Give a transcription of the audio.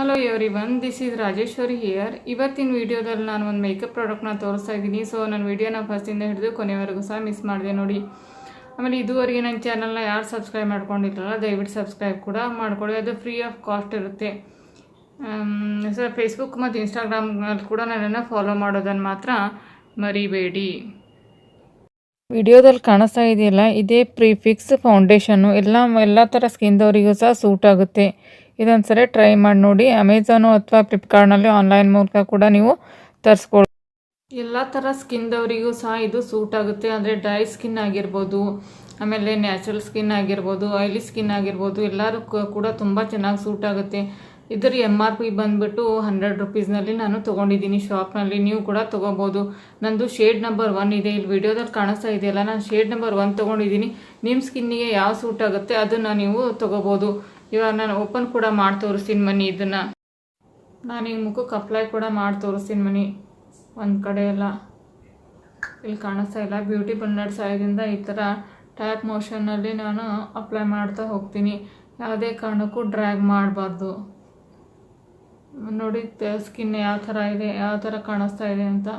Hello everyone, this is Rajeshwari here. ಇವತ್ತಿನ ವಿಡಿಯೋದಲ್ಲಿ ನಾನು ಒಂದು ಮೇಕಪ್ ಪ್ರಾಡಕ್ಟ್ನ ತೋರಿಸ್ತಾ ಇದ್ದೀನಿ. ಸೊ ನನ್ನ ವಿಡಿಯೋನ ಫಸ್ಟಿಂದ ಹಿಡಿದು ಕೊನೆವರೆಗೂ ಸಹ ಮಿಸ್ ಮಾಡಿದೆ ನೋಡಿ. ಆಮೇಲೆ ಇದುವರೆಗೆ ನನ್ನ ಚಾನಲ್ನ ಯಾರು ಸಬ್ಸ್ಕ್ರೈಬ್ ಮಾಡ್ಕೊಂಡಿರಲ್ಲ ದಯವಿಟ್ಟು ಸಬ್ಸ್ಕ್ರೈಬ್ ಕೂಡ ಮಾಡ್ಕೊಳ್ಳಿ. ಅದು ಫ್ರೀ ಆಫ್ ಕಾಸ್ಟ್ ಇರುತ್ತೆ. ಸರ್ ಫೇಸ್ಬುಕ್ ಮತ್ತು ಇನ್ಸ್ಟಾಗ್ರಾಮ್ನಲ್ಲಿ ಕೂಡ ನನ್ನನ್ನು ಫಾಲೋ ಮಾಡೋದನ್ನು ಮಾತ್ರ ಮರಿಬೇಡಿ. ವಿಡಿಯೋದಲ್ಲಿ ಕಾಣಿಸ್ತಾ ಇದೆಯಲ್ಲ, ಇದೇ ಪ್ರಿಫಿಕ್ಸ್ ಫೌಂಡೇಶನ್ನು. ಎಲ್ಲ ಥರ ಸ್ಕಿನ್ದವರಿಗೂ ಸಹ ಸೂಟ್ ಆಗುತ್ತೆ. ಇದೊಂದು ಸರಿ ಟ್ರೈ ಮಾಡಿ ನೋಡಿ. ಅಮೆಝಾನು ಅಥವಾ ಫ್ಲಿಪ್ಕಾರ್ಟ್ನಲ್ಲಿ ಆನ್ಲೈನ್ ಮೂಲಕ ಕೂಡ ನೀವು ತರಿಸ್ಕೊಳ್ಳಿ. ಎಲ್ಲ ಥರ ಸ್ಕಿನ್ದವರಿಗೂ ಸಹ ಇದು ಸೂಟ್ ಆಗುತ್ತೆ. ಅಂದರೆ ಡ್ರೈ ಸ್ಕಿನ್ ಆಗಿರ್ಬೋದು, ಆಮೇಲೆ ನ್ಯಾಚುರಲ್ ಸ್ಕಿನ್ ಆಗಿರ್ಬೋದು, ಆಯಿಲಿ ಸ್ಕಿನ್ ಆಗಿರ್ಬೋದು, ಎಲ್ಲರೂ ಕೂಡ ತುಂಬ ಚೆನ್ನಾಗಿ ಸೂಟ್ ಆಗುತ್ತೆ. ಇದರ MRP ಬಂದುಬಿಟ್ಟು 100 ರುಪೀಸ್ನಲ್ಲಿ ನಾನು ತೊಗೊಂಡಿದ್ದೀನಿ ಶಾಪ್ನಲ್ಲಿ. ನೀವು ಕೂಡ ತೊಗೋಬೋದು. ನಂದು ಶೇಡ್ ನಂಬರ್ 1 ಇದೆ. ಇಲ್ಲಿ ವಿಡಿಯೋದಲ್ಲಿ ಕಾಣಿಸ್ತಾ ಇದೆಯಲ್ಲ, ನಾನು ಶೇಡ್ ನಂಬರ್ 1 ತೊಗೊಂಡಿದ್ದೀನಿ. ನಿಮ್ಮ ಸ್ಕಿನ್ನಿಗೆ ಯಾವ ಸೂಟ್ ಆಗುತ್ತೆ ಅದನ್ನು ನೀವು ತೊಗೋಬೋದು. ಇವಾಗ ನಾನು ಓಪನ್ ಕೂಡ ಮಾಡಿ ತೋರಿಸ್ತೀನಿ ಬನ್ನಿ. ಇದನ್ನು ನಾನೀಗ ಮುಖಕ್ಕೆ ಅಪ್ಲೈ ಕೂಡ ಮಾಡಿ ತೋರಿಸ್ತೀನಿ ಬನ್ನಿ. ಒಂದು ಕಡೆ ಎಲ್ಲ ಇಲ್ಲಿ ಕಾಣಿಸ್ತಾ ಇಲ್ಲ. ಬ್ಯೂಟಿ ಬ್ಲೆಂಡರ್ ಸಹಾಯದಿಂದ ಈ ಥರ ಟ್ಯಾಪ್ ಮೋಷನ್ನಲ್ಲಿ ನಾನು ಅಪ್ಲೈ ಮಾಡ್ತಾ ಹೋಗ್ತೀನಿ. ಯಾವುದೇ ಕಾರಣಕ್ಕೂ ಡ್ರ್ಯಾಗ್ ಮಾಡಬಾರ್ದು. ನೋಡಿ ಸ್ಕಿನ್ ಯಾವ ಥರ ಇದೆ, ಯಾವ ಥರ ಕಾಣಿಸ್ತಾ ಇದೆ ಅಂತ.